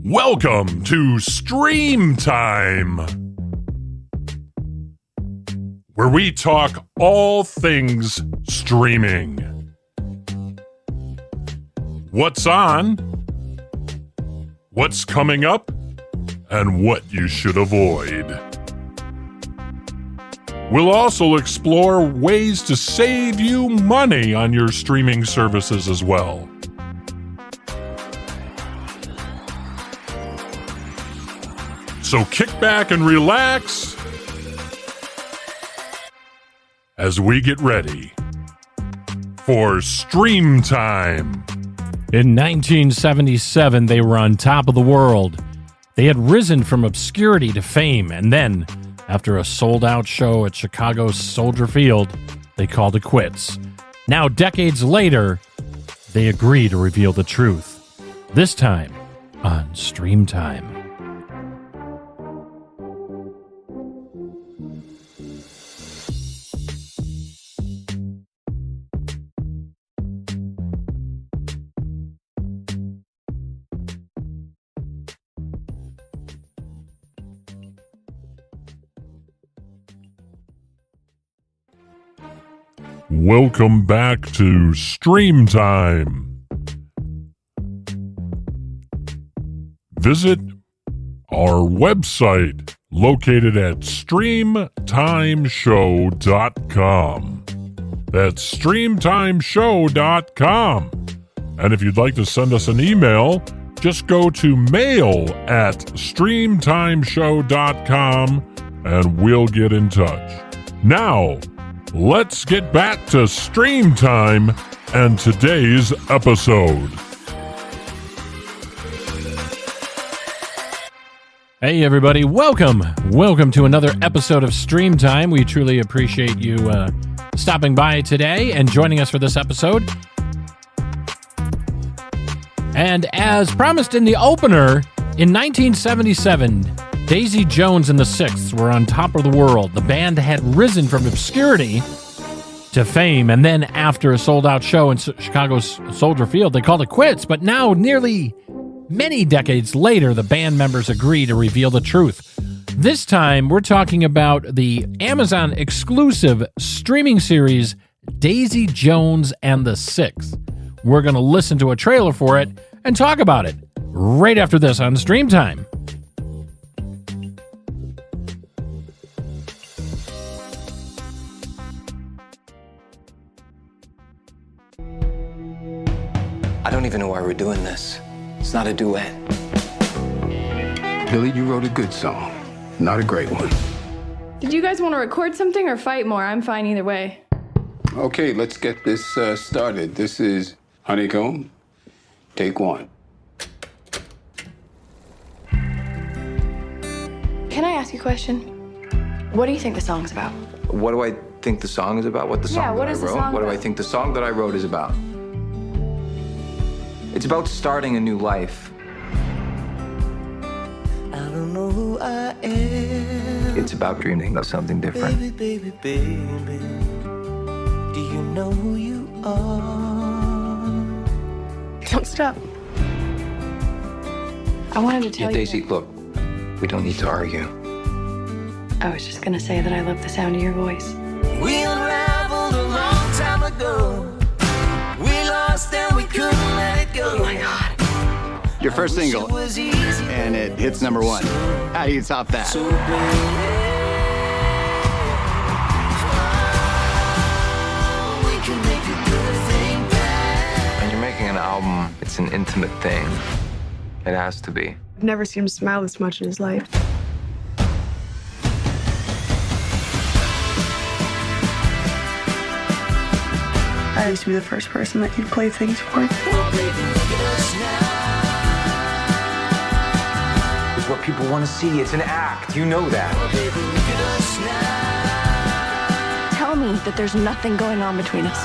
Welcome to Stream Time, where we talk all things streaming. What's on, what's coming up, and what you should avoid. We'll also explore ways to save you money on your streaming services as well. So kick back and relax as we get ready for Stream Time. In 1977, they were on top of the world. They had risen from obscurity to fame, and then, after a sold-out show at Chicago's Soldier Field, they called it quits. Now, decades later, they agree to reveal the truth. This time on Stream Time. Welcome back to Stream Time. Visit our website located at streamtimeshow.com. That's streamtimeshow.com. And if you'd like to send us an email, just go to mail@streamtimeshow.com and we'll get in touch. Now, let's get back to Stream Time and today's episode. Hey everybody, welcome to another episode of Stream Time. We truly appreciate you stopping by today and joining us for this episode. And as promised in the opener, in 1977, Daisy Jones and the Sixth were on top of the world. The band had risen from obscurity to fame, and then after a sold-out show in Chicago's Soldier Field, they called it quits. But now, nearly many decades later, the band members agree to reveal the truth. This time, we're talking about the Amazon exclusive streaming series, Daisy Jones and the Sixth. We're going to listen to a trailer for it and talk about it right after this on Stream Time. I don't even know why we're doing this. It's not a duet. Billy, you wrote a good song, not a great one. Did you guys want to record something or fight more? I'm fine either way. Okay, let's get this started. This is Honeycomb. Take one. Can I ask you a question? What do you think the song's about? What do I think the song is about? What the song what that is I the wrote? song What do I about? think the song that I wrote is about? It's about starting a new life. I don't know who I am. It's about dreaming of something different. Baby, baby, baby. Do you know who you are? Don't stop. I wanted to tell Yeah, you. Daisy, look, we don't need to argue. I was just gonna say that I love the sound of your voice. We unraveled a long time ago. We lost and we couldn't let it go. Oh my God. Your first single, It was easy, and it hits number one. How do you top that? so baby. We can make a good thing bad. When you're making an album, it's an intimate thing. It has to be. I've never seen him smile this much in his life. I used to be the first person that you'd play things for. Oh, baby, look at us now. It's what people want to see. It's an act. You know that. Oh, baby, look at us now. Tell me that there's nothing going on between us.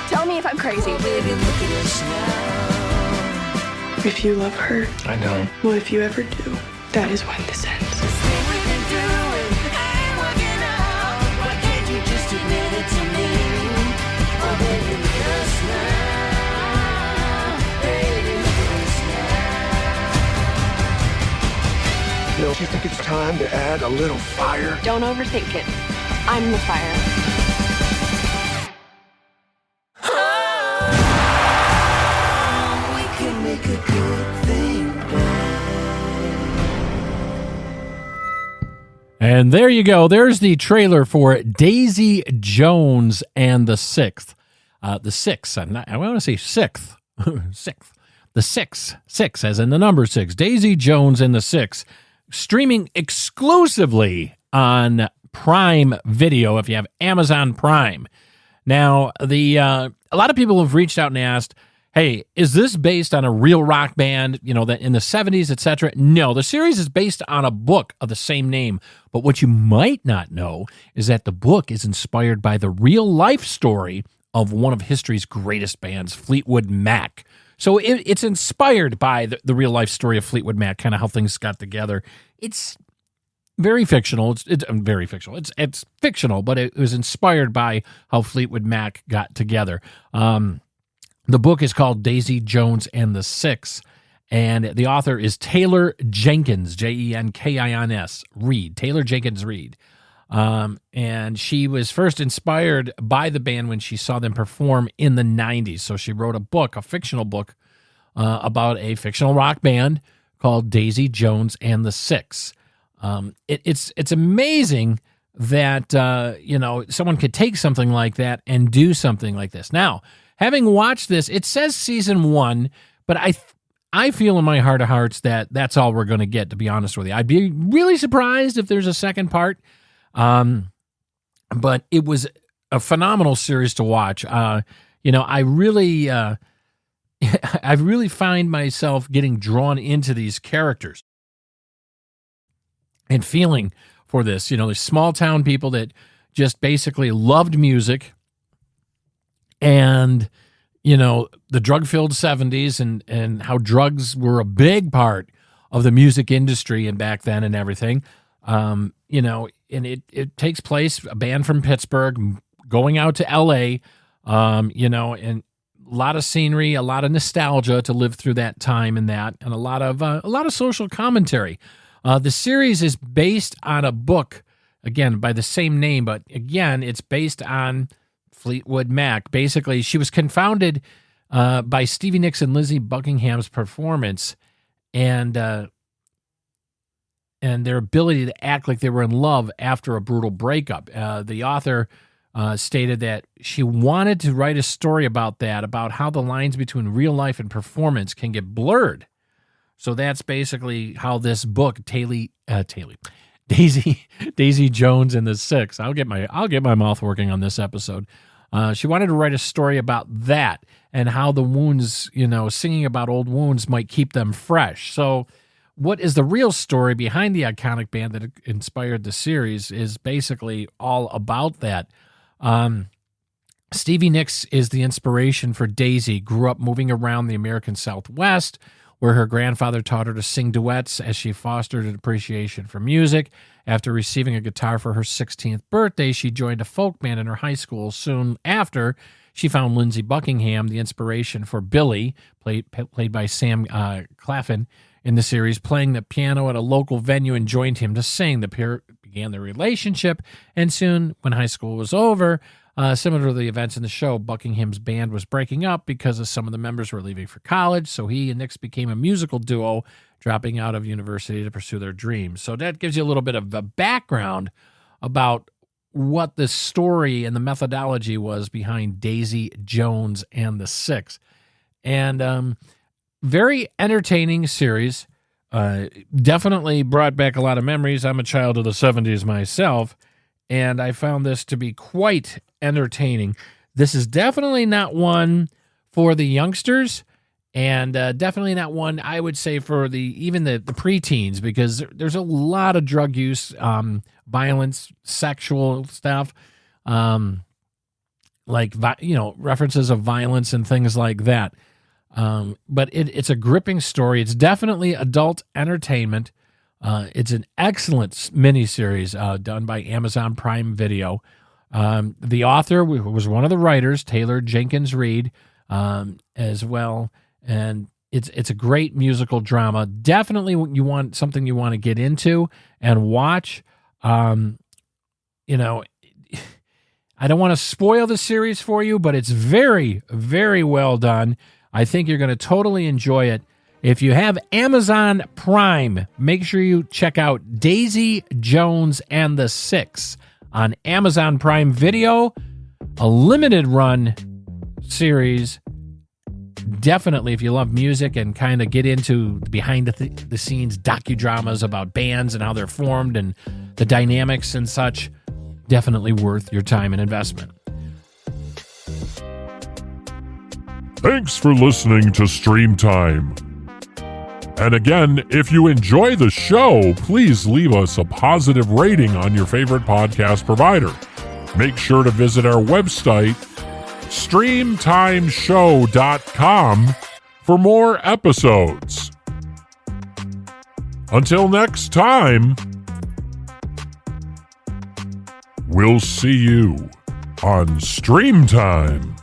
Tell me if I'm crazy. Oh, baby, look at us now. If you love her, I don't. well, if you ever do, that is when this ends. This thing we can do it ain't working out. Why can't you just admit it to me? time to add a little fire? Don't overthink it. I'm the fire. We can make a good thing. And there you go. There's the trailer for Daisy Jones and the Sixth. The Sixth. I want to say Sixth. Sixth. The Six, as in the number 6. Daisy Jones and the Six. Streaming exclusively on Prime Video if you have Amazon Prime. Now, a lot of people have reached out and asked, hey, is this based on a real rock band, that in the 70s, etc.? No, the series is based on a book of the same name. But what you might not know is that the book is inspired by the real life story of one of history's greatest bands, Fleetwood Mac. So it's inspired by the real life story of Fleetwood Mac, kind of how things got together. It's very fictional. It's very fictional. It's fictional, but it was inspired by how Fleetwood Mac got together. The book is called Daisy Jones and the Six, and the author is Taylor Jenkins, Jenkins Reid. Taylor Jenkins Reid. And she was first inspired by the band when she saw them perform in the 90s. So she wrote a fictional book, about a fictional rock band called Daisy Jones and the Six. It's amazing that, someone could take something like that and do something like this. Now, having watched this, it says season 1, but I feel in my heart of hearts that that's all we're going to get, to be honest with you. I'd be really surprised if there's a second part. But it was a phenomenal series to watch. I really find myself getting drawn into these characters and feeling for this. There's small town people that just basically loved music and, the drug-filled 70s and how drugs were a big part of the music industry and back then and everything. And it takes place, a band from Pittsburgh going out to L.A., and a lot of scenery, a lot of nostalgia to live through that time and a lot of social commentary. The series is based on a book, again, by the same name, but again, it's based on Fleetwood Mac. Basically, she was confounded by Stevie Nicks and Lizzie Buckingham's performance and their ability to act like they were in love after a brutal breakup. The author stated that she wanted to write a story about that, about how the lines between real life and performance can get blurred. So that's basically how this book, Daisy Jones and the Six. I'll get my mouth working on this episode. She wanted to write a story about that and how the wounds, singing about old wounds might keep them fresh. So what is the real story behind the iconic band that inspired the series is basically all about that. Stevie Nicks is the inspiration for Daisy. Grew up moving around the American Southwest, where her grandfather taught her to sing duets as she fostered an appreciation for music. After receiving a guitar for her 16th birthday, she joined a folk band in her high school. Soon after, she found Lindsey Buckingham, the inspiration for Billy, played by Sam Claflin in the series, playing the piano at a local venue and joined him to sing. The pair began their relationship, and soon, when high school was over, similar to the events in the show, Buckingham's band was breaking up because some of the members were leaving for college, so he and Nicks became a musical duo, dropping out of university to pursue their dreams. So that gives you a little bit of a background about what the story and the methodology was behind Daisy Jones and the Six. And very entertaining series. Definitely brought back a lot of memories. I'm a child of the 70s myself, and I found this to be quite entertaining. This is definitely not one for the youngsters, and definitely not one, I would say, for even the preteens, because there's a lot of drug use, violence, sexual stuff, references of violence and things like that. But it's a gripping story. It's definitely adult entertainment. It's an excellent miniseries done by Amazon Prime Video. The author was one of the writers, Taylor Jenkins Reid, as well. And It's a great musical drama. Definitely you want something you want to get into and watch. You know, I don't want to spoil the series for you, but it's very, very well done. I think you're going to totally enjoy it. If you have Amazon Prime, make sure you check out Daisy Jones and the Six on Amazon Prime Video, a limited run series. Definitely, if you love music and kind of get into behind the scenes docudramas about bands and how they're formed and the dynamics and such, definitely worth your time and investment. Thanks for listening to Stream Time. And again, if you enjoy the show, please leave us a positive rating on your favorite podcast provider. Make sure to visit our website, streamtimeshow.com, for more episodes. Until next time, we'll see you on Stream Time.